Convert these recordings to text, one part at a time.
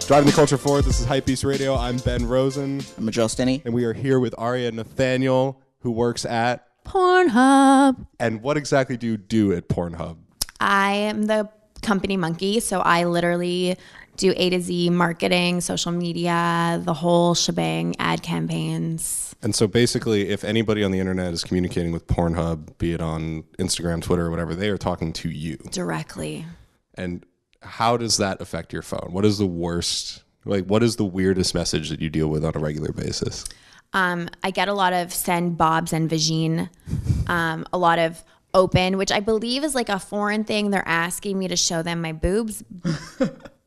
Driving the culture forward. This is Hypebeast Radio. I'm Ben Rosen. I'm Joel Stinney. And we are here with Aria Nathaniel, who works at Pornhub. And what exactly do you do at Pornhub? I am the company monkey, so I literally do A to Z marketing, social media, the whole shebang, ad campaigns. And so basically, if anybody on the internet is communicating with Pornhub, be it on Instagram, Twitter, or whatever, they are talking to you. Directly. And how does that affect your phone? What is the worst, what is the weirdest message that you deal with on a regular basis? I get a lot of send bobs and vagine, a lot of open, which I believe is like a foreign thing. They're asking me to show them my boobs,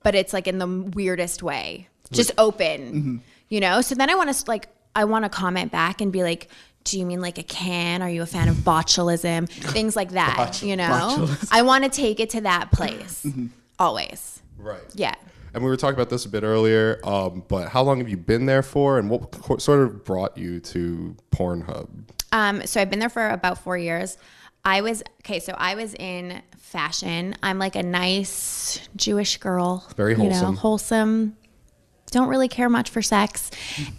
but it's like in the weirdest way, just open, you know? So then I want to comment back and be like, do you mean like a can? Are you a fan of botulism? Things like that, you know? Botulism. I want to take it to that place, always. Right. Yeah. And we were talking about this a bit earlier, but how long have you been there for, and what sort of brought you to Pornhub? So I've been there for about 4 years. I was in fashion. I'm like a nice Jewish girl. Very wholesome. You know, wholesome. Don't really care much for sex.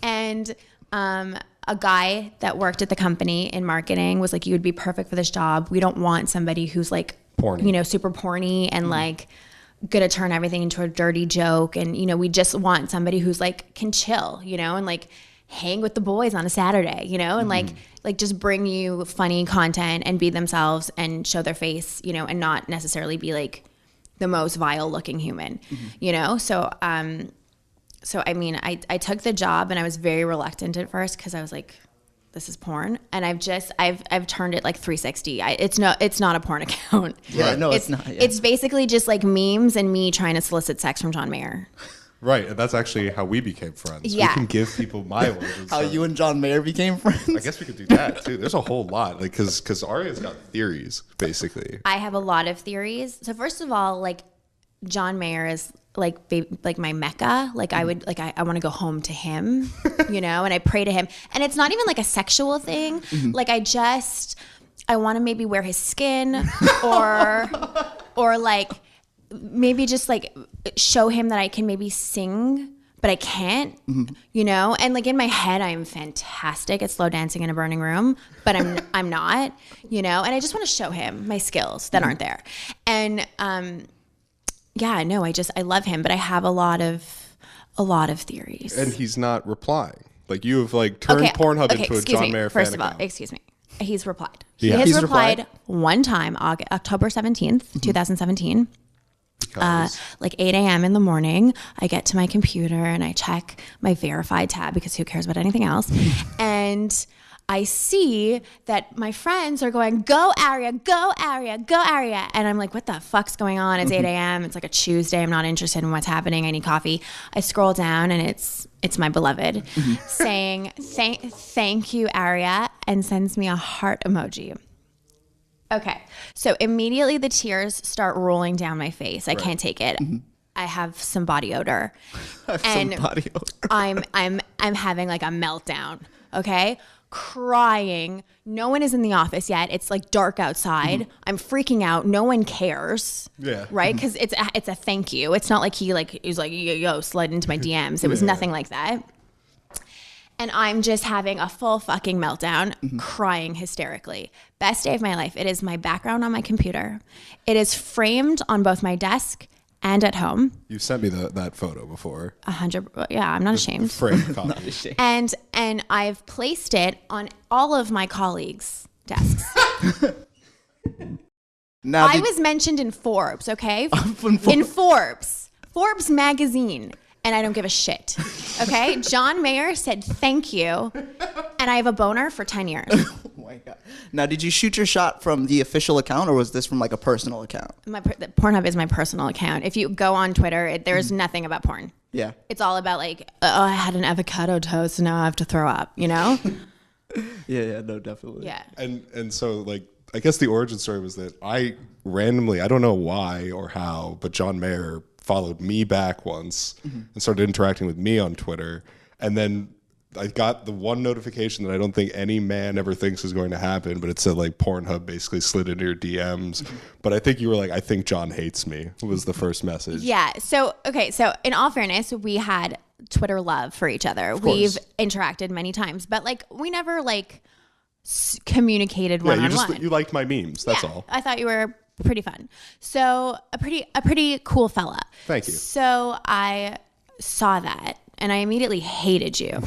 And a guy that worked at the company in marketing was like, you would be perfect for this job. We don't want somebody who's like, porny. You know, super porny and like gonna turn everything into a dirty joke. And, you know, we just want somebody who's like, can chill, you know, and like hang with the boys on a Saturday, you know, and like just bring you funny content and be themselves and show their face, you know, and not necessarily be like the most vile looking human, you know? So, I mean, I took the job and I was very reluctant at first because I was like, this is porn. And I've turned it like 360. It's not a porn account. Yeah, no, it's not. Yeah. It's basically just like memes and me trying to solicit sex from John Mayer. Right, and that's actually how we became friends. Yeah. We can give people my words. How you and John Mayer became friends? I guess we could do that too. There's a whole lot, like, because Aria's got theories, basically. I have a lot of theories. So first of all, like John Mayer is like my mecca. Like I would like I want to go home to him, you know, and I pray to him. And it's not even like a sexual thing. Like I want to maybe wear his skin or like maybe just like show him that I can maybe sing, but I can't, you know? And like in my head, I'm fantastic at slow dancing in a burning room, but I'm not, you know? And I just want to show him my skills that aren't there. And, yeah, no, I love him, but I have a lot of theories. And he's not replying. Like you have like turned Pornhub into a John Mayer fan First of all, account. excuse me. He's replied. Yeah. He has He's replied replied? one time, October 17th, 2017. Like 8 a.m. in the morning, I get to my computer and I check my verified tab because who cares about anything else? And I see that my friends are going, go Aria, go Aria, go Aria. And I'm like, what the fuck's going on? It's 8 a.m. It's like a Tuesday. I'm not interested in what's happening. I need coffee. I scroll down and it's my beloved saying, thank you, Aria, and sends me a heart emoji. Okay. So immediately the tears start rolling down my face. I can't take it. I have some body odor. I'm having like a meltdown. Okay. Crying. No one is in the office yet. It's like dark outside. I'm freaking out. No one cares. Yeah. Right? Because it's a thank you. It's not like he was like, yo, slide into my DMs. It was nothing like that. And I'm just having a full fucking meltdown, crying hysterically. Best day of my life. It is my background on my computer. It is framed on both my desk and at home. You sent me that photo before. 100. Yeah, I'm not ashamed. Framed copy. Not ashamed. And I've placed it on all of my colleagues' desks. Now I was mentioned in Forbes, okay? In Forbes magazine. And I don't give a shit. Okay? John Mayer said thank you. And I have a boner for 10 years. Oh my God. Now, did you shoot your shot from the official account or was this from like a personal account? Pornhub is my personal account. If you go on Twitter, there's nothing about porn. Yeah. It's all about like, oh, I had an avocado toast and now I have to throw up, you know? Yeah, no, definitely. Yeah. And so like, I guess the origin story was that I randomly, I don't know why or how, but John Mayer followed me back once and started interacting with me on Twitter. And then I got the one notification that I don't think any man ever thinks is going to happen, but it said like Pornhub basically slid into your DMs. But I think you were like, I think John hates me was the first message. Yeah. So, okay. So in all fairness, we had Twitter love for each other. We've interacted many times, but like we never like communicated one-on-one. You liked my memes. That's all. I thought you were pretty fun. So a pretty cool fella. Thank you. So I saw that and I immediately hated you.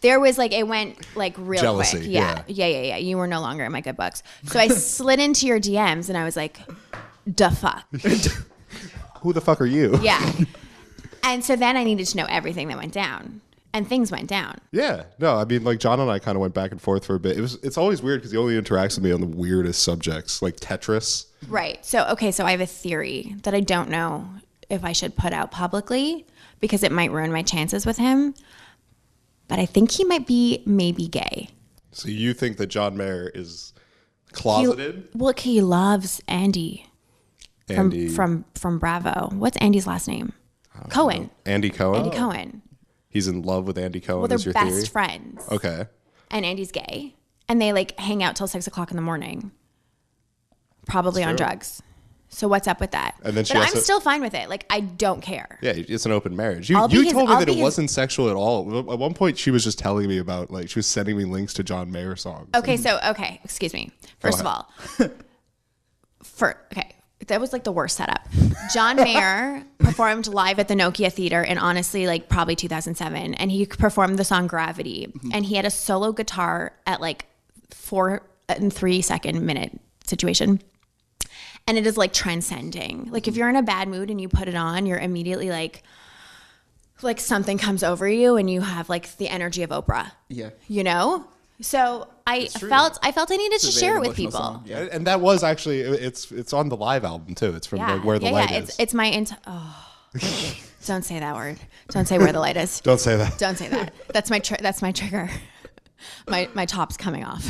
There was like, it went like real Jealousy, quick. Yeah. You were no longer in my good books. So I slid into your DMs and I was like, "Da fuck." Who the fuck are you? Yeah. And so then I needed to know everything that went down. And things went down. Yeah. No, I mean, like John and I kind of went back and forth for a bit. It's always weird because he only interacts with me on the weirdest subjects, like Tetris. Right. So, okay. So I have a theory that I don't know if I should put out publicly because it might ruin my chances with him. But I think he might be maybe gay. So you think that John Mayer is closeted? He loves Andy. Andy. From Bravo. What's Andy's last name? Cohen. Andy Cohen? Andy Cohen. He's in love with Andy Cohen. Well, they're is your best theory? friends. Okay. And Andy's gay. And they like hang out till 6 o'clock in the morning. Probably on drugs. So what's up with that? And then but I'm still fine with it. Like, I don't care. Yeah, it's an open marriage. You I'll told be me that it his- wasn't sexual at all. At one point, she was just telling me about, like, she was sending me links to John Mayer songs. Okay, excuse me. First of all, that was like the worst setup. John Mayer performed live at the Nokia Theater in honestly, like probably 2007. And he performed the song Gravity. Mm-hmm. And he had a solo guitar at like 4 and 3 second minute situation. And it is like transcending. Like if you're in a bad mood and you put it on, you're immediately like something comes over you and you have like the energy of Oprah. Yeah. You know? So I felt I needed to share it with people. Song. Yeah. And that was actually, it's on the live album too. It's from like Where the Light Is. It's my, don't say that word. Don't say Where the Light Is. Don't say that. Don't say that. That's my trigger. My top's coming off.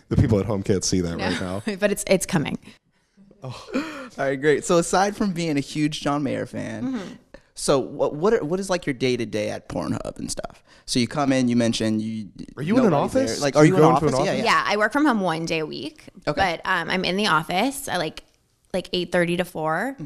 The people at home can't see that right now. But it's coming. Oh. All right, great. So aside from being a huge John Mayer fan, so what is like your day to day at Pornhub and stuff? So you come in, you mentioned you. Are you in an office? There. Like, So are you in go an into office? an office? Yeah, I work from home 1 day a week. Okay. But I'm in the office. I like 8:30 to 4.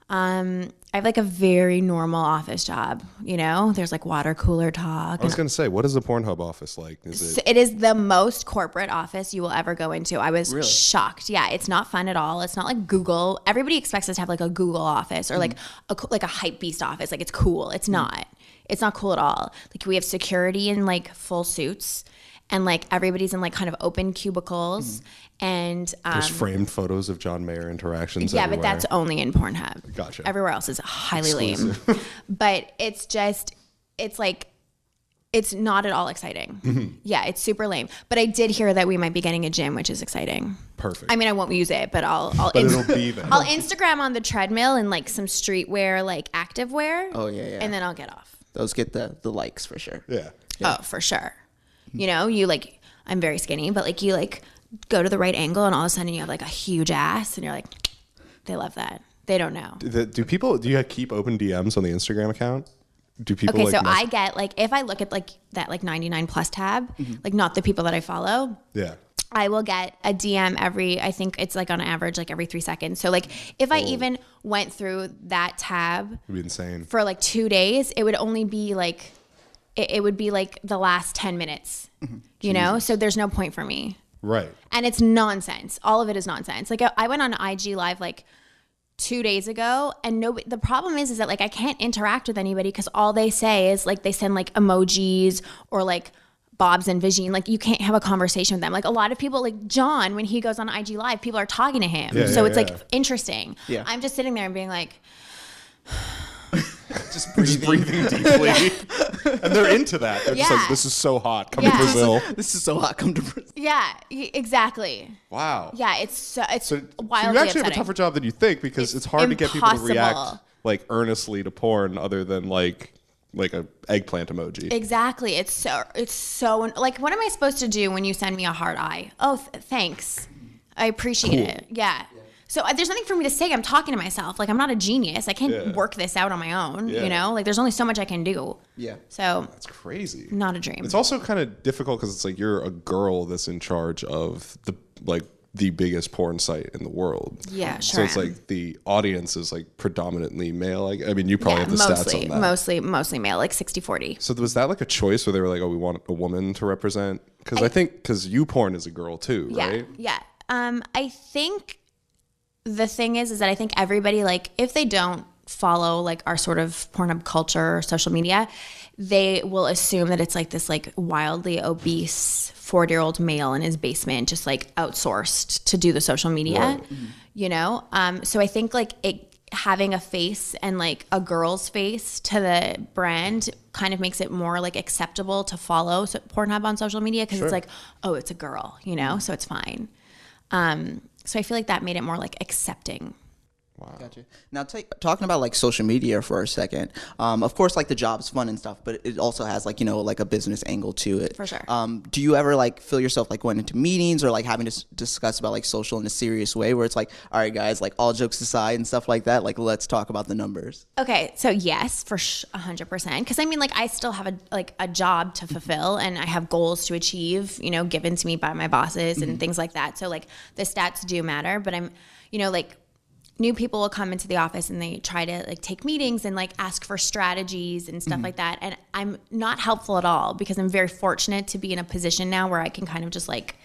I have like a very normal office job. You know, there's like water cooler talk. I was going to say, what is a Pornhub office like? It is the most corporate office you will ever go into. I was shocked. Yeah, it's not fun at all. It's not like Google. Everybody expects us to have like a Google office or like a hype beast office. Like it's cool. It's not. It's not cool at all. Like we have security in like full suits. And like everybody's in like kind of open cubicles, and there's framed photos of John Mayer interactions. Yeah, everywhere. But that's only in Pornhub. Gotcha. Everywhere else is highly Exclusive. lame. But it's like it's not at all exciting. Yeah, it's super lame. But I did hear that we might be getting a gym, which is exciting. Perfect. I mean, I won't use it, but I'll it'll be there. I'll Instagram on the treadmill and like some streetwear, like activewear. Oh yeah. And then I'll get off. Those get the likes for sure. Yeah. Oh, for sure. You know, you like, I'm very skinny, but like you like go to the right angle and all of a sudden you have like a huge ass and you're like, they love that. They don't know. Do you keep open DMs on the Instagram account? Do people Okay, so I get like, if I look at like that like 99 plus tab, like not the people that I follow. Yeah. I will get a DM I think it's like on average like every 3 seconds. So like if I even went through that tab It'd be insane. for like 2 days, it would only be like, it would be like the last 10 minutes, you know? So there's no point for me. Right. And it's nonsense. All of it is nonsense. Like I went on IG Live like 2 days ago and the problem is that like I can't interact with anybody because all they say is like they send like emojis or like Bob's and Vision. Like you can't have a conversation with them. Like a lot of people, like John, when he goes on IG Live, people are talking to him. So it's like interesting. Yeah. I'm just sitting there and being like, Just breathing deeply. And they're into that. They're just like, this is so hot. Come to Brazil. This is so hot. Come to Brazil. yeah, exactly. Wow. Yeah, it's so So wildly you actually have a upsetting. tougher job than you think because it's hard to get people to react impossible. like earnestly to porn other than like a eggplant emoji. Exactly. It's so like, what am I supposed to do when you send me a heart eye? Oh, thanks. I appreciate it. Yeah. So there's nothing for me to say. I'm talking to myself. Like, I'm not a genius. I can't work this out on my own, you know? Like, there's only so much I can do. Yeah. So That's crazy. not a dream. It's also kind of difficult because it's like you're a girl that's in charge of the biggest porn site in the world. Yeah, So sure. it's like the audience is like predominantly male. I mean, you probably have the stats on that. Mostly male, like 60-40. So was that like a choice where they were like, oh, we want a woman to represent? Because I think because YouPorn is a girl too, right? Yeah. I think the thing is that I think everybody, like, if they don't follow like our sort of Pornhub culture or social media, they will assume that it's like this like wildly obese 40-year-old male in his basement just like outsourced to do the social media, you know? So I think like having a face and like a girl's face to the brand kind of makes it more like acceptable to follow Pornhub on social media because it's like, oh, it's a girl, you know? So it's fine. So I feel like that made it more like accepting. Wow. Gotcha. Now, talking about like social media for a second, of course, like the job's fun and stuff, but it also has like, you know, like a business angle to it. For sure. Do you ever like feel yourself like going into meetings or like having to discuss about like social in a serious way where it's like, all right, guys, like all jokes aside and stuff like that, like let's talk about the numbers? Okay, so yes, for 100%. Because I mean, like I still have a job to fulfill and I have goals to achieve, you know, given to me by my bosses and things like that. So like the stats do matter, but I'm, you know, like new people will come into the office and they try to like take meetings and like ask for strategies and stuff like that. And I'm not helpful at all because I'm very fortunate to be in a position now where I can kind of just like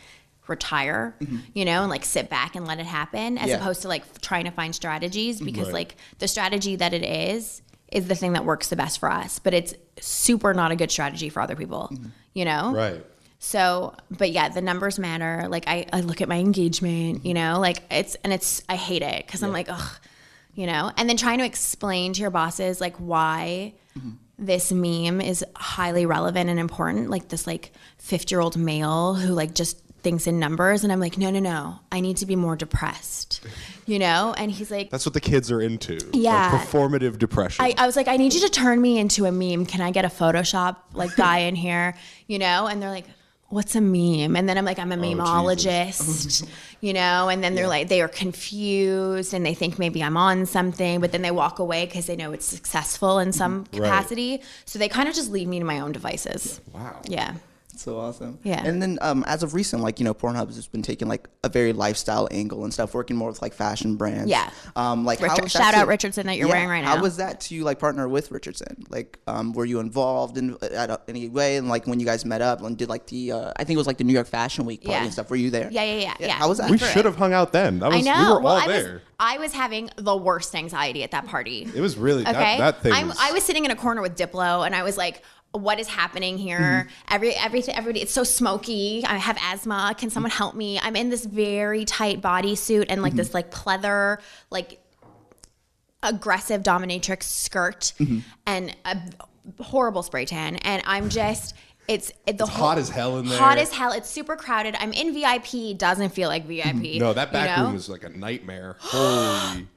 retire, you know, and like sit back and let it happen as opposed to like trying to find strategies because like the strategy that it is the thing that works the best for us, but it's super not a good strategy for other people, you know? Right. So, but yeah, the numbers matter. Like I look at my engagement, you know, like I hate it because I'm like, ugh, you know, and then trying to explain to your bosses like why this meme is highly relevant and important. Like this like 50-year-old male who like just thinks in numbers. And I'm like, no, I need to be more depressed, you know? And he's like, that's what the kids are into. Yeah. Like performative depression. I was like, I need you to turn me into a meme. Can I get a Photoshop like guy in here, you know? And they're like, what's a meme? And then I'm like, I'm a memeologist, you know? And then they're like, they are confused and they think maybe I'm on something, but then they walk away because they know it's successful in some capacity. Right. So they kind of just leave me to my own devices. Wow. Yeah. So awesome. Yeah. And then as of recent, like, you know, Pornhub has just been taking like a very lifestyle angle and stuff, working more with like fashion brands. Yeah. Like shout out Richardson that you're wearing right now. How was that to like partner with Richardson? Like, were you involved in any way? And like when you guys met up and did like the, I think it was like the New York Fashion Week party and stuff. Were you there? Yeah. How was that? We should have hung out then. I know. We were all there. I was having the worst anxiety at that party. It was really, okay. that thing I was sitting in a corner with Diplo and I was like, what is happening here? Everybody, it's so smoky. I have asthma. Can someone help me? I'm in this very tight bodysuit and like this like pleather, like aggressive dominatrix skirt and a horrible spray tan. And I'm just, it's hot as hell in there. Hot as hell. It's super crowded. I'm in VIP. Doesn't feel like VIP. No, that back room is like a nightmare. Holy.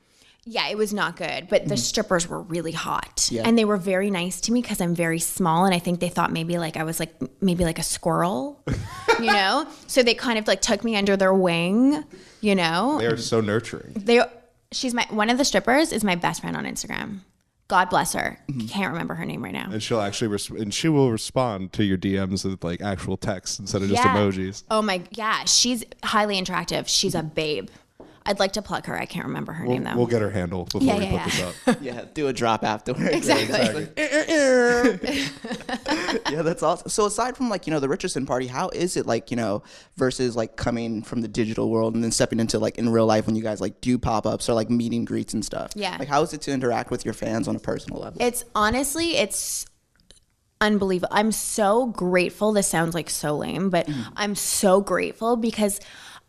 Yeah, it was not good, but the strippers were really hot and they were very nice to me because I'm very small and I think they thought maybe like I was like maybe like a squirrel, you know? So they kind of like took me under their wing, you know? They are so nurturing. One of the strippers is my best friend on Instagram. God bless her. Can't remember her name right now. And she'll actually she will respond to your DMs with like actual text instead of just emojis. Oh she's highly attractive. She's a babe. I'd like to plug her. I can't remember her name though. We'll get her handle before we put this up. Do a drop afterwards. Exactly. Yeah, that's awesome. So aside from like, you know, the Richardson party, how is it like, you know, versus like coming from the digital world and then stepping into like in real life when you guys like do pop-ups or like meet and greets and stuff? Yeah. Like how is it to interact with your fans on a personal level? It's unbelievable. I'm so grateful. This sounds like so lame, but I'm so grateful because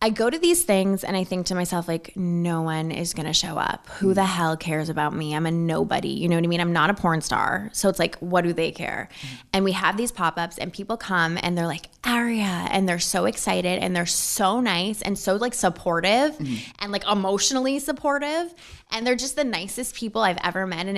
I go to these things and I think to myself, like, no one is going to show up. Who the hell cares about me? I'm a nobody. You know what I mean? I'm not a porn star. So it's like, what do they care? And we have these pop-ups and people come and they're like, Aria. And they're so excited and they're so nice and so like supportive and like emotionally supportive. And they're just the nicest people I've ever met. And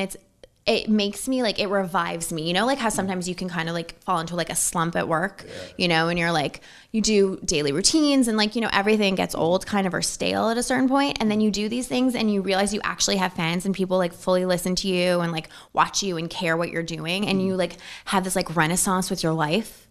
it makes me like, it revives me, you know, like how sometimes you can kind of like fall into like a slump at work, you know, and you're like, you do daily routines and like, you know, everything gets old kind of or stale at a certain point, and then you do these things and you realize you actually have fans and people like fully listen to you and like watch you and care what you're doing, and you like have this like renaissance with your life.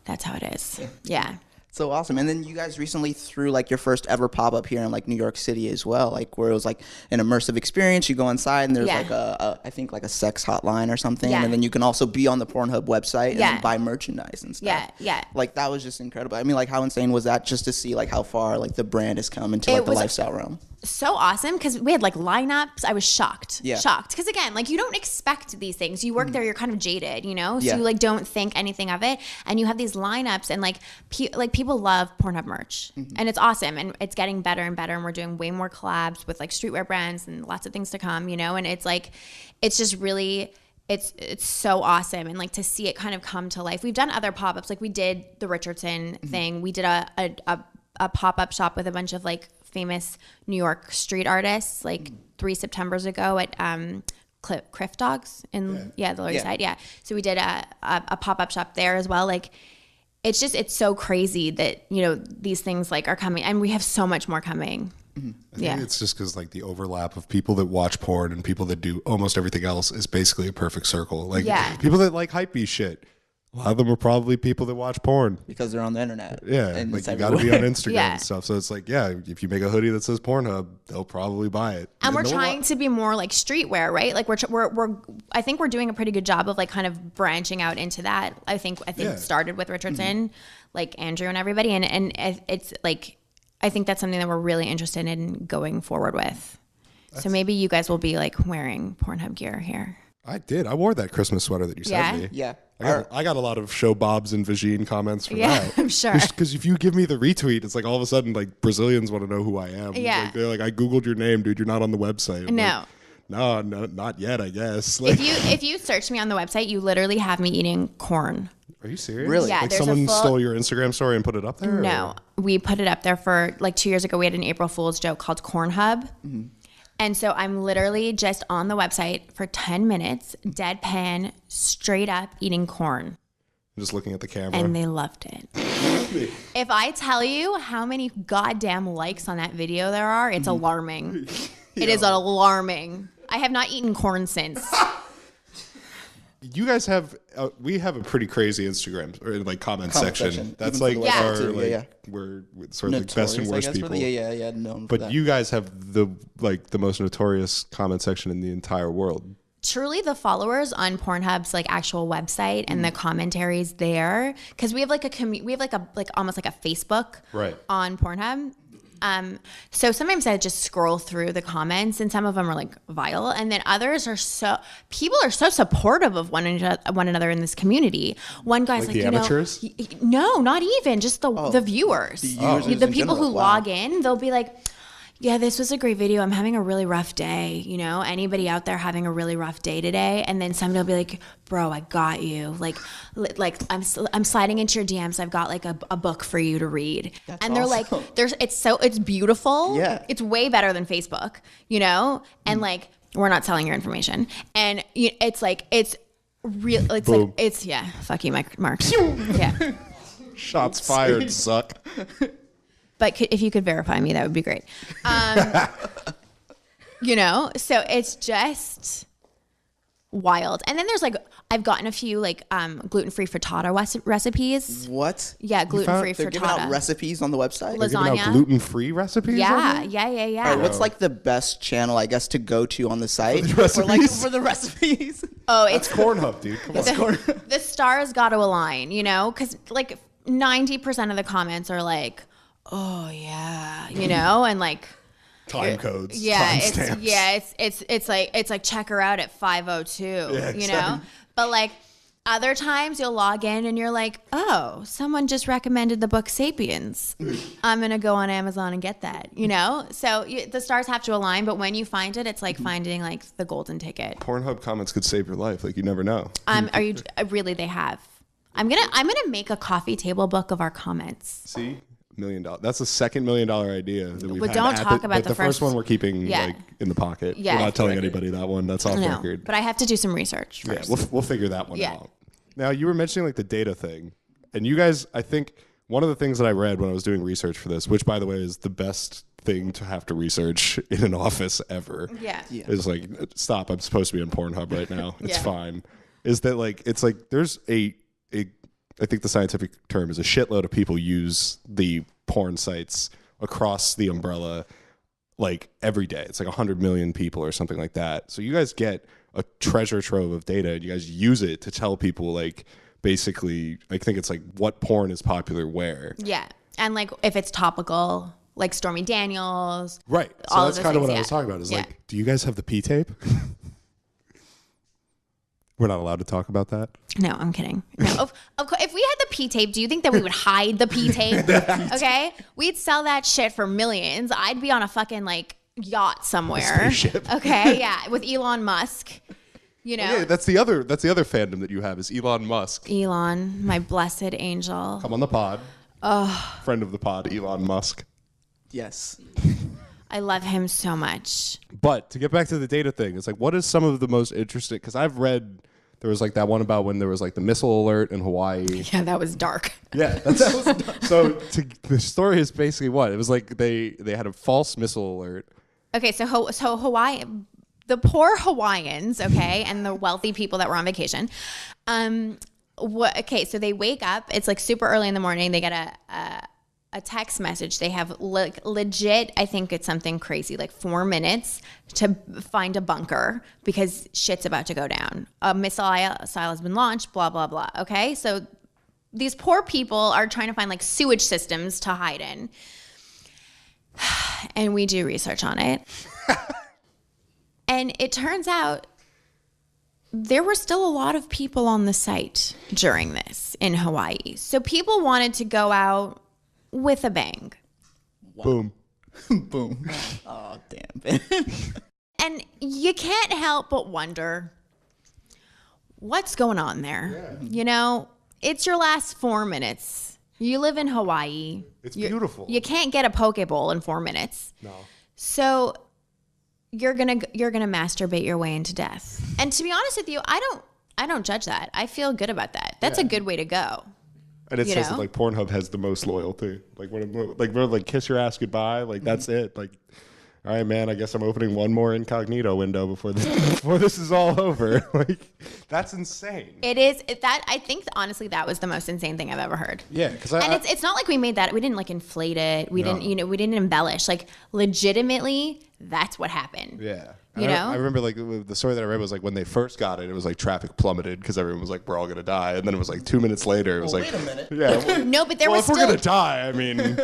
That's how it is. Yeah. So awesome. And then you guys recently threw like your first ever pop-up here in like New York City as well, like where it was like an immersive experience. You go inside and there's like I think like a sex hotline or something. And then you can also be on the Pornhub website and then buy merchandise and stuff. Yeah. Like that was just incredible. I mean, like how insane was that, just to see like how far like the brand has come into like the lifestyle realm? So awesome, because we had like lineups. I was shocked. Shocked. Because again, like you don't expect these things. You work there, you're kind of jaded, you know? So you like don't think anything of it. And you have these lineups and like people love Pornhub merch. And it's awesome. And it's getting better and better. And we're doing way more collabs with like streetwear brands and lots of things to come, you know? And it's like, it's just really, it's so awesome. And like to see it kind of come to life. We've done other pop-ups. Like we did the Richardson thing. We did a pop-up shop with a bunch of like famous New York street artists like 3 Septembers ago at Criff Dogs in the Lower East Side. Yeah. So we did a pop-up shop there as well. Like it's so crazy that, you know, these things like are coming, and we have so much more coming. I think it's just because like the overlap of people that watch porn and people that do almost everything else is basically a perfect circle. Like people that like hypebeast shit, a lot of them are probably people that watch porn because they're on the internet. Yeah, and like you got to be on Instagram and stuff. So it's like, if you make a hoodie that says Pornhub, they'll probably buy it. And we're trying to be more like streetwear, right? Like we're I think we're doing a pretty good job of like kind of branching out into that. I think it started with Richardson, like Andrew and everybody, and it's like I think that's something that we're really interested in going forward with. So maybe you guys will be like wearing Pornhub gear here. I did. I wore that Christmas sweater that you sent me. Yeah. I got a lot of show Bob's and Vagine comments from that. I'm sure. Because if you give me the retweet, it's like all of a sudden like Brazilians want to know who I am. Yeah. Like, they're like, I Googled your name, dude. You're not on the website. I'm no. Like, no, not yet, I guess. Like, if you search me on the website, you literally have me eating corn. Are you serious? Really? Yeah, like someone stole your Instagram story and put it up there? No. We put it up there for like 2 years ago. We had an April Fool's joke called Cornhub. And so I'm literally just on the website for 10 minutes, deadpan, straight up eating corn. I'm just looking at the camera. And they loved it. If I tell you how many goddamn likes on that video there are, it's alarming. It is alarming. I have not eaten corn since. You guys have, we have a pretty crazy Instagram or like comment section. That's like our, we're sort of like best and worst people. Known but for that. you guys have the most notorious comment section in the entire world. Truly, the followers on Pornhub's like actual website and the commentaries there, because we have like we have like almost like a Facebook on Pornhub. So sometimes I just scroll through the comments, and some of them are like vile, and then others are people are so supportive of one another in this community. One guy's like, the amateurs? No, not even just the viewers, the people who log in. They'll be like, yeah, this was a great video. I'm having a really rough day. You know, anybody out there having a really rough day today? And then somebody will be like, bro, I got you. Like I'm sliding into your DMs. I've got like a book for you to read. That's and they're awesome. like, it's beautiful. Yeah. It's way better than Facebook, you know? And like, we're not selling your information. And it's like, it's real. It's Boom. like, it's, fuck you, Mark. Yeah. Shots fired, suck. But if you could verify me, that would be great. You know, so it's just wild. And then there's like, I've gotten a few like gluten-free frittata recipes. What? Yeah, gluten-free frittata. They're giving out recipes on the website? They're giving out gluten-free recipes? Yeah. All right, what's like the best channel, I guess, to go to on the site? For the recipes? Oh, it's Pornhub, dude. Come on. The stars got to align, you know? Because like 90% of the comments are like, oh yeah, you know, and like time codes. Yeah, timestamps. it's like check her out at 5:02, exactly. You know. But like other times you'll log in and you're like, oh, someone just recommended the book Sapiens. I'm gonna go on Amazon and get that, you know. So the stars have to align, but when you find it, it's like finding like the golden ticket. Pornhub comments could save your life. Like you never know. Are you really? They have. I'm gonna make a coffee table book of our comments. See, $1 million. That's the second $1 million idea that we've had. Don't talk about the first one we're keeping like in the pocket. Yeah. We're not telling anybody that one. That's off record. But I have to do some research first. Yeah, we'll figure that one out. Now, you were mentioning like the data thing. And you guys, I think one of the things that I read when I was doing research for this, which by the way is the best thing to have to research in an office ever. Yeah. Is like, stop, I'm supposed to be on Pornhub right now. It's fine. Is that like, it's like there's I think the scientific term is a shitload of people use the porn sites across the umbrella like every day. It's like 100 million people or something like that. So you guys get a treasure trove of data and you guys use it to tell people like basically, I think it's like what porn is popular where. Yeah. And like if it's topical, like Stormy Daniels. Right. So that's kind of what I was talking about is like, do you guys have the P tape? We're not allowed to talk about that. No, I'm kidding. No, of course. If we had the P tape, do you think that we would hide the P tape? Okay, we'd sell that shit for millions. I'd be on a fucking like yacht somewhere. Spaceship. Okay, yeah, with Elon Musk. You know, yeah, that's the other fandom that you have is Elon Musk. Elon, my blessed angel. Come on the pod. Friend of the pod, Elon Musk. Yes. I love him so much. But to get back to the data thing, it's like, what is some of the most interesting? Because I've read there was like that one about when there was like the missile alert in Hawaii. Yeah, that was dark. Yeah, that was dark. So the story is basically what it was like. They had a false missile alert. Okay, so Hawaii, the poor Hawaiians, okay, and the wealthy people that were on vacation. Okay, so they wake up. It's like super early in the morning. They get a text message. They have legit, I think it's something crazy, like 4 minutes to find a bunker because shit's about to go down. A missile has been launched, blah, blah, blah. Okay, so these poor people are trying to find like sewage systems to hide in. And we do research on it. And it turns out there were still a lot of people on the site during this in Hawaii. So people wanted to go out with a bang. Wow. Boom. Boom. Oh, damn. And you can't help but wonder what's going on there. Yeah. You know, it's your last 4 minutes. You live in Hawaii. It's beautiful. You can't get a poke bowl in 4 minutes. No. So you're gonna masturbate your way into death. And to be honest with you, I don't judge that. I feel good about that. That's a good way to go. And it says that, like, Pornhub has the most loyalty. Like, we're like kiss your ass goodbye. Like, that's it. Like, all right, man, I guess I'm opening one more incognito window before this is all over. Like, that's insane. It is. I think, honestly, that was the most insane thing I've ever heard. Yeah, because it's not like we made that. We didn't, like, inflate it. We didn't, we didn't embellish. Like, legitimately, that's what happened. Yeah. You know? I remember, like, the story that I read was, like, when they first got it, it was, like, traffic plummeted because everyone was like, we're all going to die. And then it was, like, 2 minutes later, it was like... wait a minute. Yeah. No, but there was still... if we're going to die, I mean...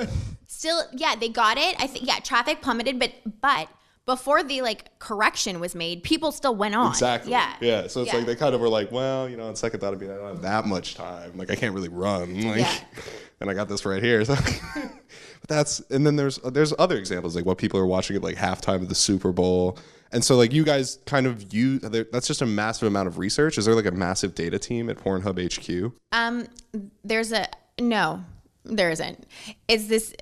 Still, yeah, they got it. I think, yeah, traffic plummeted, but before the, like, correction was made, people still went on. Exactly. Yeah. Yeah. So it's like they kind of were like, well, you know, on second thought, I don't have that much time. Like, I can't really run. Like, and I got this right here. So, but and then there's other examples, like what people are watching at like halftime of the Super Bowl. And so, like, you guys kind of that's just a massive amount of research. Is there like a massive data team at Pornhub HQ? No, there isn't. It's this,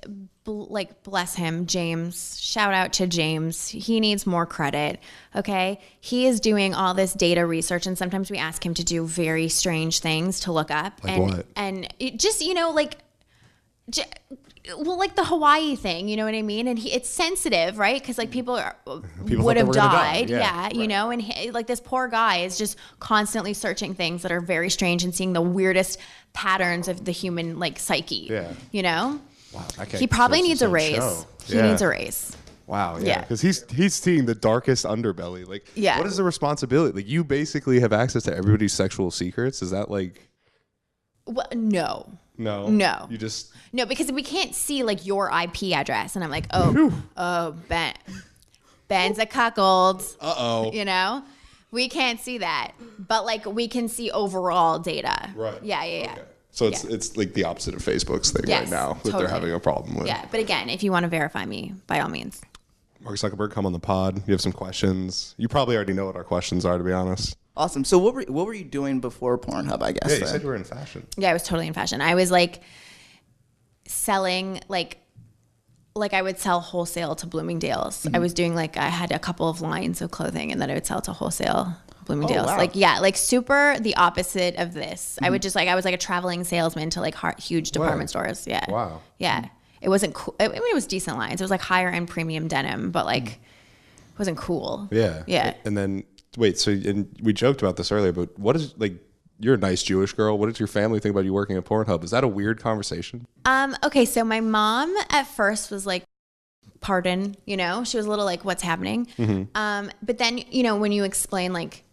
like, bless him, James. Shout out to James. He needs more credit. Okay. He is doing all this data research, and sometimes we ask him to do very strange things to look up. Like what? And it just, you know, like, well, like the Hawaii thing, you know what I mean? And it's sensitive, right? Because, like, people would have died. Yeah, right. You know? And like, this poor guy is just constantly searching things that are very strange and seeing the weirdest patterns of the human, like, psyche. Yeah. You know? Wow. He probably needs a raise. He needs a raise. Wow. Yeah. Because he's seeing the darkest underbelly. Like, what is the responsibility? Like, you basically have access to everybody's sexual secrets. Is that like... Well, no. No. You just... No, because we can't see, like, your IP address. And I'm like, Ben's a cuckold. Uh-oh. You know? We can't see that. But, like, we can see overall data. Right. Yeah. Okay. So it's like the opposite of Facebook's thing right now that they're having a problem with. Yeah, but again, if you want to verify me, by all means. Mark Zuckerberg, come on the pod. You have some questions. You probably already know what our questions are, to be honest. Awesome. So what were you doing before Pornhub, I guess? Yeah, you said you were in fashion. Yeah, I was totally in fashion. I was like, selling like I would sell wholesale to Bloomingdale's. I was doing like, I had a couple of lines of clothing and then I would sell to wholesale Bloomingdale's. Oh, wow. Like, yeah, like super the opposite of this. I would just like, I was like a traveling salesman to like huge department stores. Yeah. Wow. Yeah. It wasn't cool. I mean, it was decent lines. It was like higher end premium denim, but like it wasn't cool. Yeah. Yeah. And then wait, so, and we joked about this earlier, but what is like, you're a nice Jewish girl. What did your family think about you working at Pornhub? Is that a weird conversation? Okay, so my mom at first was like, pardon, you know, she was a little like, what's happening? But then, you know, when you explain like,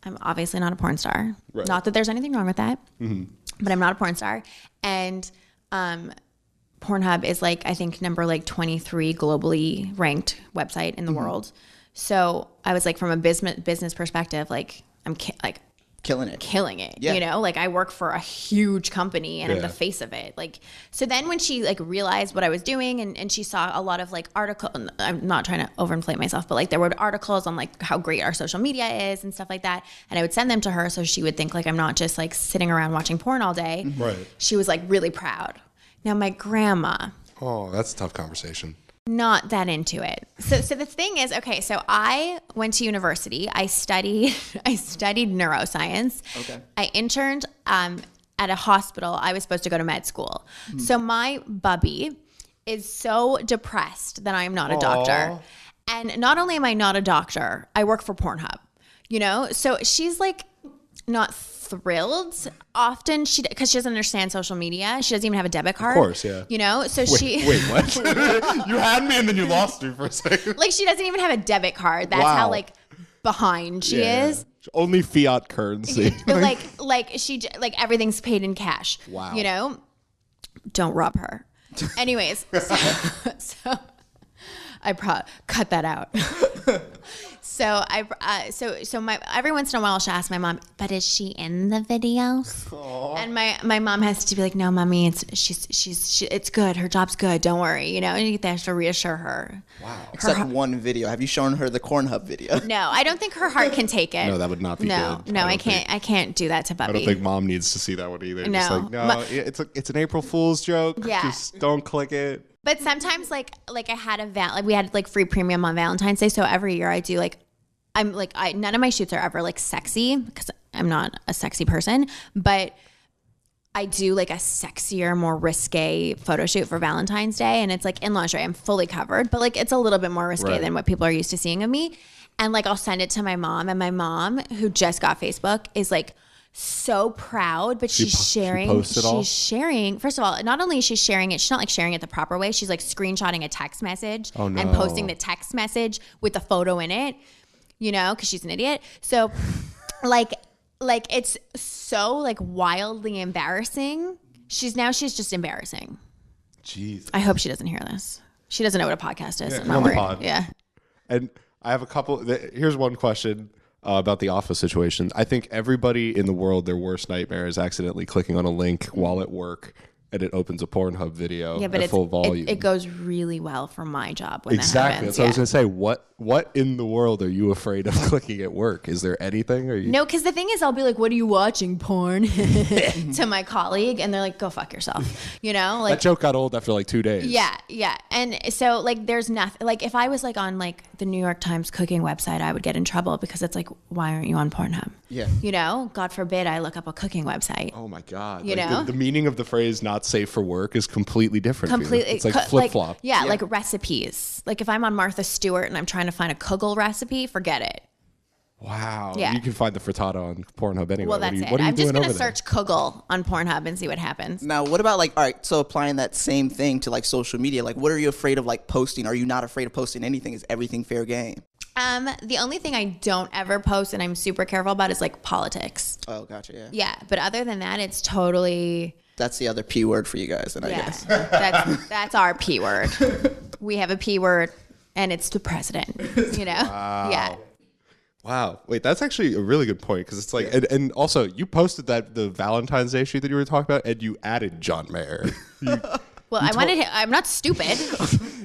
I'm obviously not a porn star. Right. Not that there's anything wrong with that, but I'm not a porn star. And Pornhub is like, I think number like 23 globally ranked website in the world. So I was like, from a business perspective, like I'm killing it. Yeah. You know, like I work for a huge company and I'm the face of it. Like, so then when she like realized what I was doing and she saw a lot of like I'm not trying to overinflate myself, but like there were articles on like how great our social media is and stuff like that. And I would send them to her so she would think like I'm not just like sitting around watching porn all day. Right. She was like really proud. Now my grandma. Oh, that's a tough conversation. Not that into it. So the thing is, okay, so I went to university. I studied neuroscience. Okay. I interned at a hospital. I was supposed to go to med school. So my bubby is so depressed that I am not a doctor. And not only am I not a doctor, I work for Pornhub. You know? So she's like not thrilled often because she doesn't understand social media. She doesn't even have a debit card. Of course, yeah. You know, so wait, what? You had me and then you lost me for a second. Like she doesn't even have a debit card. That's how like behind she is. Only fiat currency. like she everything's paid in cash. Wow. You know, don't rob her. Anyways, so I cut that out. So every once in a while she'll ask my mom, but is she in the videos? Aww. And my mom has to be like, no, mommy, it's good. Her job's good. Don't worry. You know, and they have to reassure her. Wow. Except one video. Have you shown her the Pornhub video? No, I don't think her heart can take it. No, that would not be good. No, I can't do that to Bubby. I don't think mom needs to see that one either. No. Just like, it's an April Fool's joke. Yeah. Just don't click it. But sometimes like I had we had like free premium on Valentine's Day. So every year I do like, none of my shoots are ever like sexy because I'm not a sexy person, but I do like a sexier, more risque photo shoot for Valentine's Day. And it's like in lingerie, I'm fully covered, but like it's a little bit more risque than what people are used to seeing of me. And like, I'll send it to my mom, and my mom, who just got Facebook, is like so proud, but she's sharing. She's sharing. First of all, not only is she sharing it, she's not like sharing it the proper way. She's like screenshotting a text message and posting the text message with the photo in it. You know, because she's an idiot. So, like it's so like wildly embarrassing. She's just embarrassing. Jeez. I hope she doesn't hear this. She doesn't know what a podcast is. I'm not worried. Yeah. And I have a couple. Here's one question about the office situation. I think everybody in the world, their worst nightmare is accidentally clicking on a link while at work, and it opens a Pornhub video at full volume. It goes really well for my job when exactly. that happens. That's what I was going to say. What in the world are you afraid of clicking at work? Is there anything? No, because the thing is, I'll be like, what are you watching, porn? To my colleague, and they're like, go fuck yourself. You know? Like, that joke got old after like 2 days. Yeah, yeah. And so like there's nothing, like if I was like on like the New York Times cooking website, I would get in trouble because it's like, why aren't you on Pornhub? Yeah. You know? God forbid I look up a cooking website. Oh my God. You know? The meaning of the phrase not safe for work is completely different. Completely. It's like flip-flop. Yeah, like recipes. Like if I'm on Martha Stewart and I'm trying to find a kugel recipe, forget it. Wow. Yeah. You can find the frittata on Pornhub anyway. Well, that's it. I'm just going to search kugel on Pornhub and see what happens. Now, what about like, all right, so applying that same thing to like social media, like what are you afraid of like posting? Are you not afraid of posting anything? Is everything fair game? The only thing I don't ever post and I'm super careful about is like politics. Oh, gotcha. Yeah. Yeah. But other than that, it's totally... That's the other P word for you guys, then I guess. That's our P word. We have a P word, and it's the president. You know? Wow. Yeah. Wow. Wait, that's actually a really good point because it's like, and also you posted the Valentine's Day shoot that you were talking about, and you added John Mayer. Well, I wanted him. I'm not stupid.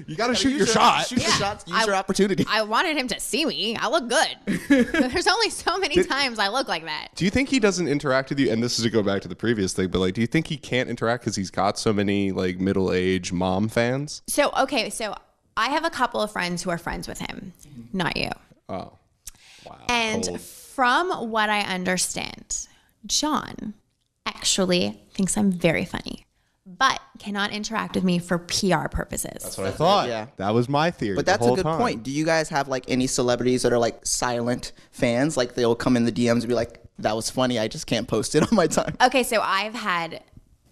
You got to shoot your shot. Shoot your shots. Use your opportunity. I wanted him to see me. I look good. There's only so many times I look like that. Do you think he doesn't interact with you? And this is to go back to the previous thing, but like, do you think he can't interact because he's got so many like middle-aged mom fans? So I have a couple of friends who are friends with him, not you. Oh, wow. And from what I understand, John actually thinks I'm very funny, but cannot interact with me for PR purposes. That's what I thought. Yeah. That was my theory. But that's a good point. Do you guys have like any celebrities that are like silent fans? Like they'll come in the DMs and be like, that was funny. I just can't post it on my time. Okay, so I've had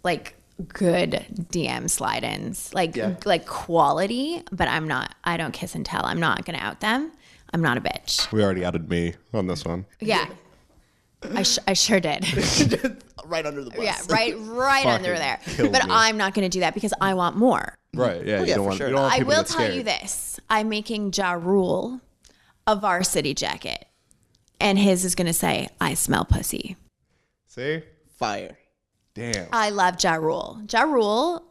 like good DM slide-ins, like quality, but I don't kiss and tell. I'm not going to out them. I'm not a bitch. We already outed me on this one. Yeah. I sure did. Right under the bus. Yeah, right under there. But I'm not going to do that because I want more. Right, yeah. You don't want people I will to get tell scared. you this. I'm making Ja Rule a varsity jacket. And his is going to say, I smell pussy. See? Fire. Damn. I love Ja Rule. Ja Rule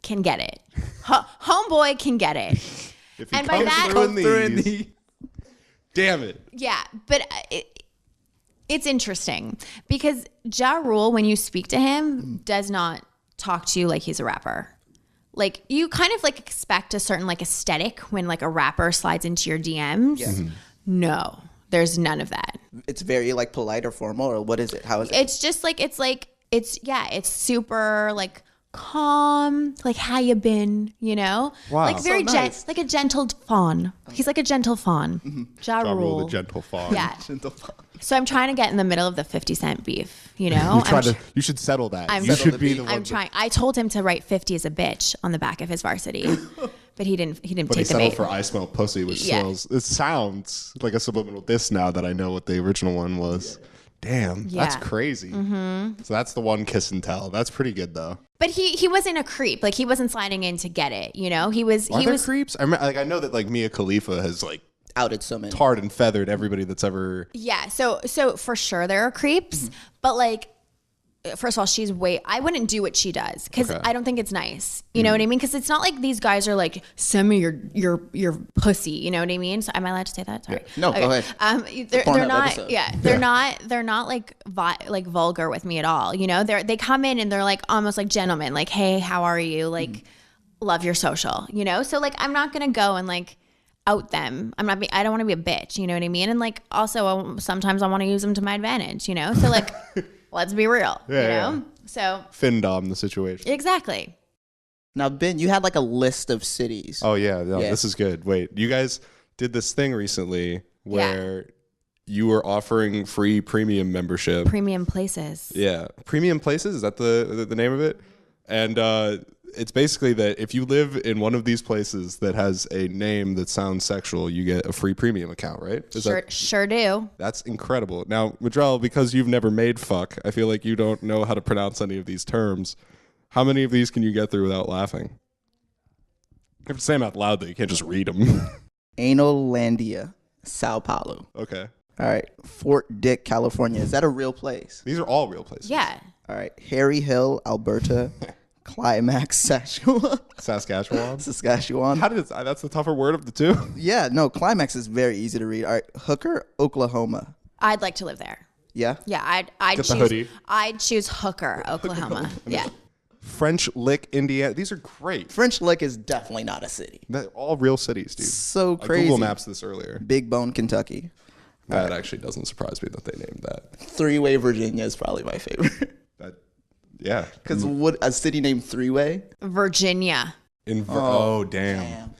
can get it. Homeboy can get it. If he and by that, through in these, damn it. Yeah, but it's interesting because Ja Rule, when you speak to him, does not talk to you like he's a rapper. Like you kind of like expect a certain like aesthetic when like a rapper slides into your DMs. Yeah. Mm-hmm. No, there's none of that. It's very like polite or formal, or what is it? How is it? It's just like it's super like calm, like how you been, you know? Wow. Like very so nice. like a gentle fawn. He's like a gentle fawn. Mm-hmm. Ja Rule. The gentle fawn. Yeah. Gentle fawn. So I'm trying to get in the middle of the 50 Cent beef, you know? You should settle that. You should be the one. I'm trying. I told him to write 50 as a bitch on the back of his varsity. But he didn't But take he the settled bait. for I smell pussy, which smells. It sounds like a subliminal diss now that I know what the original one was. Damn, that's crazy. Mm-hmm. So that's the one kiss and tell. That's pretty good though. But he wasn't a creep. Like he wasn't sliding in to get it. You know, he was. Are there creeps? I know that like Mia Khalifa has like outed so many, tarred and feathered everybody that's ever. Yeah. So for sure there are creeps, but like. First of all, I wouldn't do what she does because I don't think it's nice. You know what I mean? Because it's not like these guys are like, send me your pussy. You know what I mean? So am I allowed to say that? Sorry. No, go ahead. They're not. Episode. Yeah, they're not like vulgar with me at all. You know, they come in and they're like almost like gentlemen. Like, hey, how are you? Like, love your social. You know, so like I'm not gonna go and like out them. I don't want to be a bitch. You know what I mean? And like also sometimes I want to use them to my advantage. You know, so like. Let's be real, you know? Yeah. So Findom the situation. Exactly. Now, Ben, you had like a list of cities. Oh, yeah. No, this is good. Wait, you guys did this thing recently where you were offering free premium membership. Premium places. Yeah. Premium places? Is that the name of it? And it's basically that if you live in one of these places that has a name that sounds sexual, you get a free premium account, right? Sure do. That's incredible. Now, Madrell, because you've never made fuck, I feel like you don't know how to pronounce any of these terms. How many of these can you get through without laughing? You have to say them out loud, though. You can't just read them. Analandia, Sao Paulo. Okay. All right. Fort Dick, California. Is that a real place? These are all real places. Yeah. All right. Harry Hill, Alberta. Climax, Saskatchewan. How did it? That's the tougher word of the two. Yeah, no, Climax is very easy to read. All right, Hooker, Oklahoma. I'd like to live there. Yeah. Yeah, I'd choose Hooker, Oklahoma. Yeah. French Lick, Indiana. These are great. French Lick is definitely not a city. They're all real cities, dude. So crazy. I Google Maps this earlier. Big Bone, Kentucky. That actually doesn't surprise me that they named that. Three-Way, Virginia is probably my favorite. Yeah. Because what a city named Three-Way? Virginia. Damn.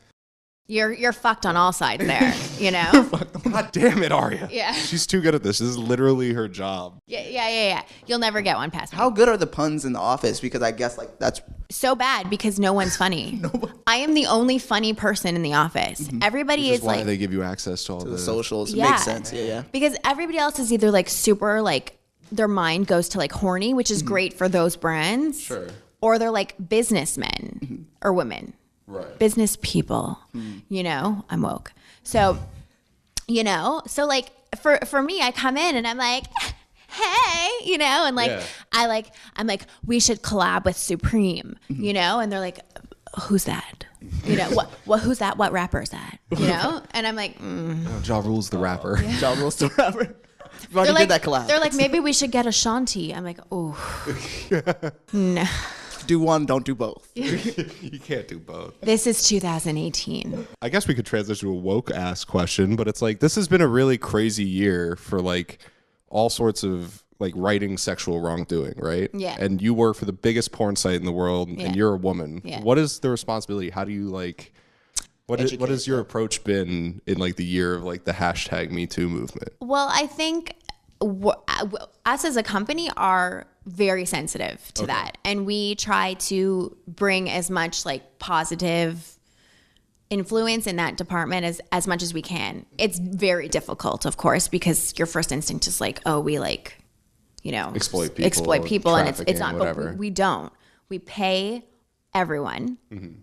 You're fucked on all sides there, you know? God damn it, Aria. Yeah. She's too good at this. This is literally her job. Yeah. You'll never get one past me. How good are the puns in the office? Because I guess like that's so bad because no one's funny. I am the only funny person in the office. Mm-hmm. Everybody is why like they give you access to all the socials. It makes sense. Yeah. Because everybody else is either like super like their mind goes to like horny, which is great for those brands. Sure. Or they're like businessmen or women. Right. Business people. You know, I'm woke. So, you know, so like for me, I come in and I'm like, hey, you know, and like, I'm like, we should collab with Supreme, you know, and they're like, who's that? You know, who's that? What rapper is that? You know? And I'm like, Ja Rule's the rapper. Yeah. Ja Rule's the rapper. We've already did that collab. They're like, maybe we should get Ashanti. I'm like, oh, no. Do one, don't do both. You can't do both. This is 2018. I guess we could transition to a woke ass question, but it's like, this has been a really crazy year for like all sorts of like righting sexual wrongdoing, right? Yeah. And you work for the biggest porn site in the world, and you're a woman. Yeah. What is the responsibility? How do you like, what has your approach been in like the year of like the hashtag Me Too movement? Well, I think us as a company are very sensitive to that. And we try to bring as much like positive influence in that department as much as we can. It's very difficult, of course, because your first instinct is like, oh, we like, you know, exploit people and it's not, whatever. But we don't. We pay everyone. Mm-hmm.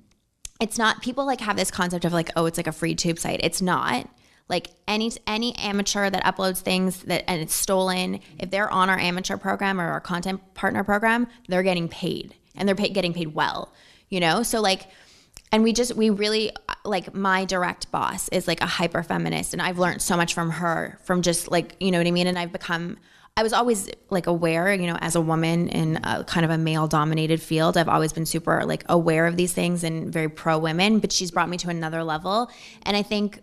It's not, people like have this concept of like, oh, it's like a free tube site. It's not. Like any amateur that uploads things and it's stolen, if they're on our amateur program or our content partner program, they're getting paid, and they're getting paid well, you know? So like, and we really, like, my direct boss is like a hyper feminist, and I've learned so much from her, from just like, you know what I mean? And I was always like aware, you know, as a woman in a kind of a male dominated field, I've always been super like aware of these things and very pro women, but she's brought me to another level. And I think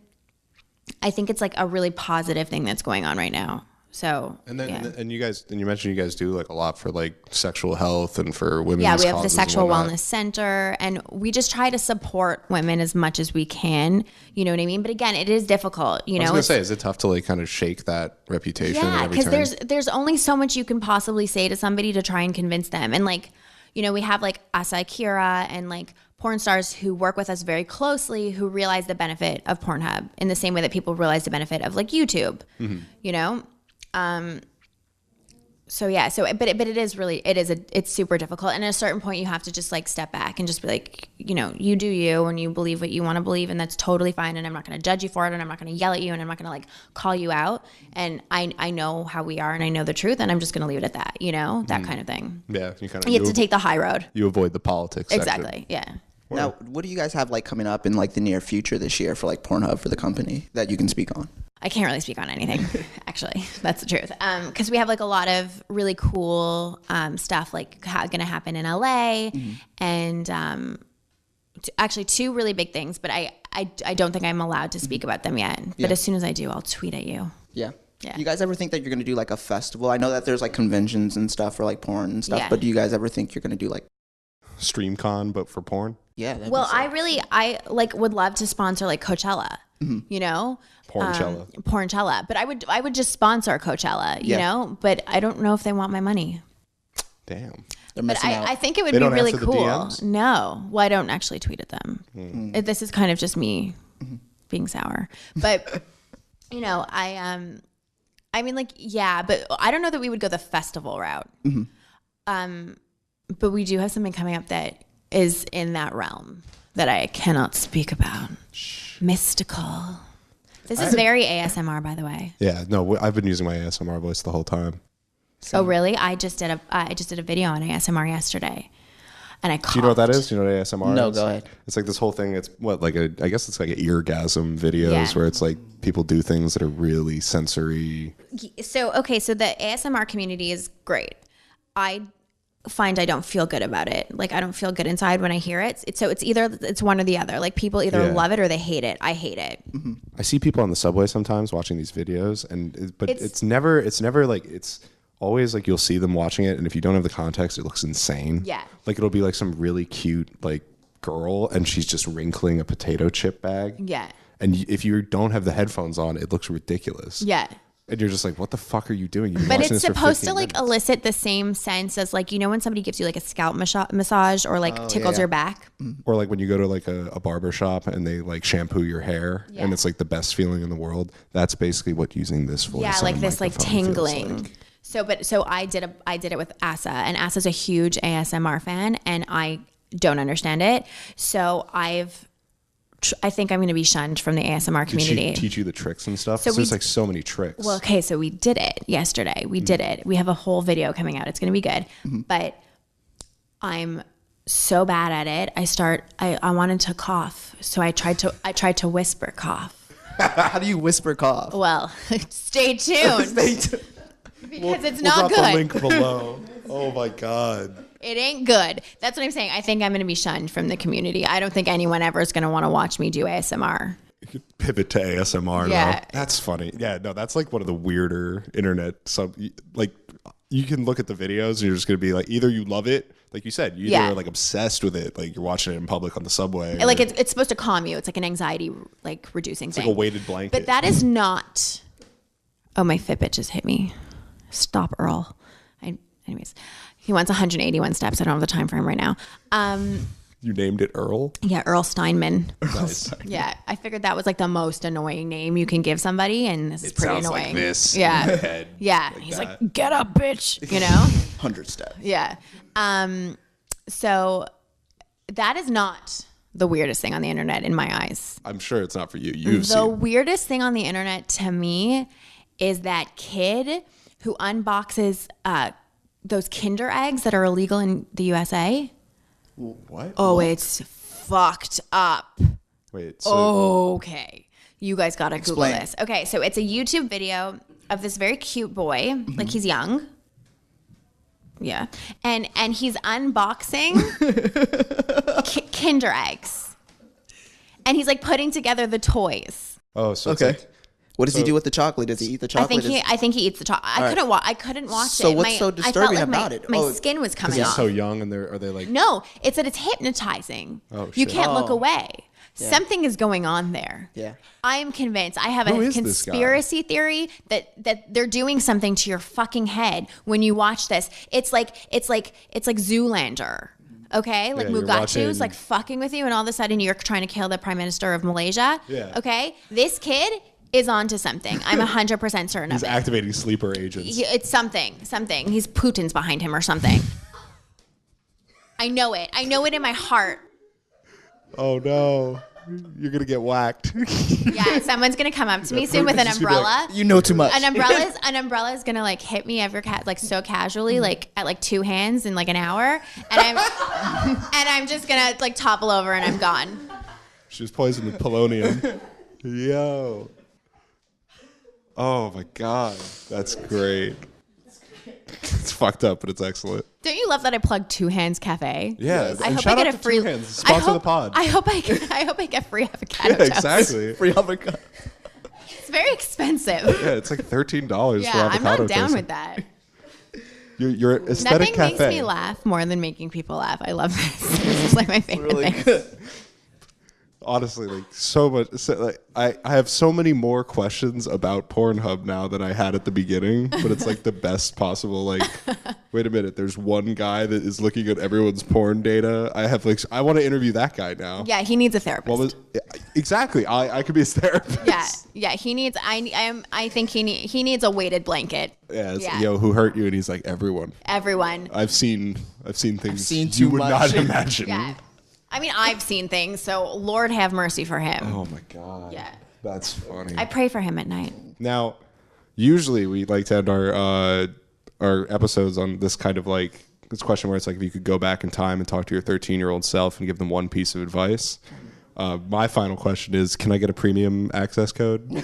it's like a really positive thing that's going on right now. So, and then, and you mentioned you guys do like a lot for like sexual health and for women's we have causes the Sexual and whatnot. Wellness Center, and we just try to support women as much as we can. You know what I mean? But again, it is difficult. You know, I was gonna say, is it tough to like kind of shake that reputation? Yeah, because there's only so much you can possibly say to somebody to try and convince them. And like, you know, we have like Asa Akira and like porn stars who work with us very closely, who realize the benefit of Pornhub in the same way that people realize the benefit of like YouTube. Mm-hmm. You know. But it is really, it's super difficult. And at a certain point you have to just like step back and just be like, you know, you do you, and you believe what you want to believe, and that's totally fine. And I'm not going to judge you for it, and I'm not going to yell at you, and I'm not going to like call you out. And I know how we are, and I know the truth, and I'm just going to leave it at that, you know, that kind of thing. Yeah. You have to take the high road. You avoid the politics. Exactly. Yeah. Now, what do you guys have like coming up in like the near future this year for like Pornhub for the company that you can speak on? I can't really speak on anything, actually. That's the truth. Because we have like a lot of really cool stuff like going to happen in LA, and actually two really big things, but I don't think I'm allowed to speak about them yet. But as soon as I do, I'll tweet at you. Yeah. Yeah. Do you guys ever think that you're going to do like a festival? I know that there's like conventions and stuff for like porn and stuff, but do you guys ever think you're going to do like StreamCon, but for porn? Yeah. Well, I like would love to sponsor like Coachella, you know? Pornchella. But I would just sponsor Coachella, you know? But I don't know if they want my money. Damn. But I think it would be really cool. No. Well, I don't actually tweet at them. This is kind of just me being sour. But, you know, I mean, like, yeah, but I don't know that we would go the festival route. But we do have something coming up that is in that realm that I cannot speak about. Mystical. This is very ASMR, by the way. Yeah, no, I've been using my ASMR voice the whole time. So. Oh, really? I just did a video on ASMR yesterday, and I coughed. Do you know what that is? Do you know what ASMR is? No, go ahead. It's like this whole thing. It's I guess it's like an eargasm videos where it's like people do things that are really sensory. So the ASMR community is great. I find I don't feel good about it. Like, I don't feel good inside when I hear it. It's one or the other. Like, people either love it or they hate it. I hate it. I see people on the subway sometimes watching these videos, but it's always like you'll see them watching it, and if you don't have the context, it looks insane. Yeah. Like, it'll be like some really cute like girl, and she's just wrinkling a potato chip bag. Yeah. And if you don't have the headphones on, it looks ridiculous. Yeah. And you're just like, what the fuck are you doing? But it's supposed to like elicit the same sense as like, you know, when somebody gives you like a scalp massage or like tickles your back. Or like when you go to like a barber shop and they like shampoo your hair and it's like the best feeling in the world. That's basically what using this voice. Yeah, like this like tingling. Like. So I did it with Asa, and Asa's a huge ASMR fan, and I don't understand it. So I've I think I'm going to be shunned from the ASMR community. Did she teach you the tricks and stuff? So there's like so many tricks. Well, okay, so we did it yesterday. We did it. We have a whole video coming out. It's going to be good. But I'm so bad at it. I wanted to cough, so I tried to whisper cough. How do you whisper cough? Well, stay tuned. Because it's not we'll drop good. the link below. Oh my God. It ain't good. That's what I'm saying. I think I'm going to be shunned from the community. I don't think anyone ever is going to want to watch me do ASMR. You could pivot to ASMR Yeah. though. That's funny. Yeah, no, that's like one of the weirder internet like you can look at the videos and you're just going to be like, either you love it, like you said, you either are like obsessed with it, like you're watching it in public on the subway. Like it's supposed to calm you. It's like an anxiety like reducing thing. Like a weighted blanket. But that is not. Oh, my Fitbit just hit me. Stop, Earl. Anyways, he wants 181 steps. I don't have the time for him right now. You named it Earl? Yeah, Earl Steinman. Nice. Yeah, I figured that was like the most annoying name you can give somebody, and this is pretty sounds annoying. like this. Yeah, in my head, yeah. like He's that. like, "Get up, bitch," you know. 100 steps. Yeah. So that is not the weirdest thing on the internet in my eyes. I'm sure it's not for you. You've The weirdest thing on the internet to me is that kid who unboxes those Kinder eggs that are illegal in the USA. What? Oh, What? it's fucked up. Wait. So Okay. You guys got to Google Explain. this. Okay, so it's a YouTube video of this very cute boy, like he's young. Yeah. And he's unboxing Kinder eggs. And he's like putting together the toys. so it's Okay. like, What does he do with the chocolate? Does he eat the chocolate? I think he eats the chocolate. I couldn't watch it. So what's so disturbing about it? My skin was coming he's off. so young and are they like No, it's that it's hypnotizing. Oh, you shit. can't look Oh. away. Yeah. Something is going on there. Yeah. I am convinced. I have Who a is this guy? conspiracy theory that they're doing something to your fucking head when you watch this. It's like Zoolander. Okay? Like you're Mugatu's watching- like fucking with you, and all of a sudden you're trying to kill the Prime Minister of Malaysia. Yeah. Okay? This kid is onto something. I'm 100% certain he's of it. activating sleeper agents. It's something. He's Putin's behind him or something. I know it. I know it in my heart. Oh no. You're gonna get whacked. Yeah, someone's gonna come up to me soon with an Just gonna be umbrella. You know too much. An umbrella is gonna like hit me like so casually, like at like two hands in like an hour, and I'm just gonna like topple over and I'm gone. She was poisoned with polonium. Yo. Oh my God. That's great. It's fucked up, but it's excellent. Don't you love that I plugged Two Hands Cafe? Yeah. I and hope shout I get out a to free. Two Hands, sponsor the pod. I hope I get free avocado toast. Exactly. Free avocado. It's very expensive. Yeah, it's like $13 for Yeah, avocado I'm not down toast. with that. Your aesthetic Nothing cafe. makes me laugh more than making people laugh. I love this. This is like my favorite Really thing. good. Honestly, like so much. I have so many more questions about Pornhub now than I had at the beginning, but it's like the best possible. Like, wait a minute, there's one guy that is looking at everyone's porn data. I want to interview that guy now. Yeah, he needs a therapist. What was exactly? I could be his therapist. Yeah. He needs. I think he needs a weighted blanket. Yeah. Yo, who hurt you? And he's like, everyone. Everyone. I've seen things seen you too would much. not imagine. Yeah. I mean, I've seen things, so Lord have mercy for him. Oh my God. Yeah. That's funny. I pray for him at night. Now, usually we like to end our episodes on this kind of like this question where it's like if you could go back in time and talk to your 13-year-old self and give them one piece of advice. My final question is, can I get a premium access code?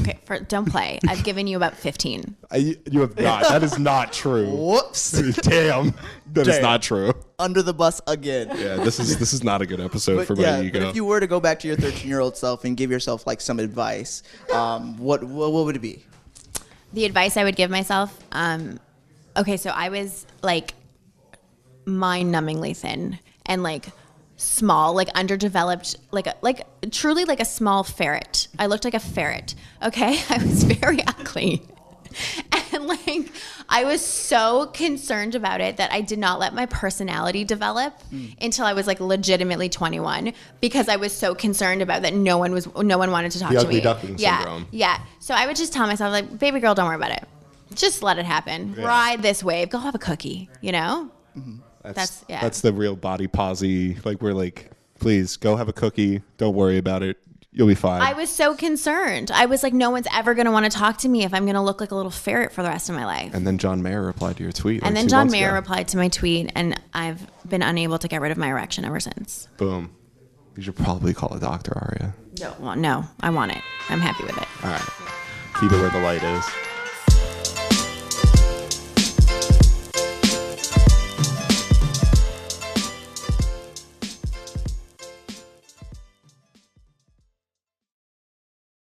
Okay, don't play. I've given you about 15. You have not. That is not true. Whoops. Damn. That is Damn. not true. Under the bus again. Yeah, this is not a good episode for my ego. But if you were to go back to your 13-year-old self and give yourself like some advice, what would it be? The advice I would give myself, okay, so I was like mind-numbingly thin and like small, like underdeveloped, like truly like a small ferret. I looked like a ferret. Okay, I was very ugly. And like I was so concerned about it that I did not let my personality develop until I was like legitimately 21 because I was so concerned about that no one wanted to talk The to ugly me. duckling syndrome. Yeah. So I would just tell myself like, baby girl, don't worry about it. Just let it happen. Yeah. Ride this wave. Go have a cookie, you know? That's yeah. That's the real body posy. Like we're like Please go have a cookie. Don't worry about it. You'll be fine. I was so concerned. I was like, no one's ever going to want to talk to me if I'm going to look like a little ferret for the rest of my life. And then John Mayer replied to your tweet. And then John Mayer replied to my tweet, and I've been unable to get rid of my erection ever since. Boom. You should probably call a doctor, Aria. No, I want it. I'm happy with it. All right. Keep it where the light is.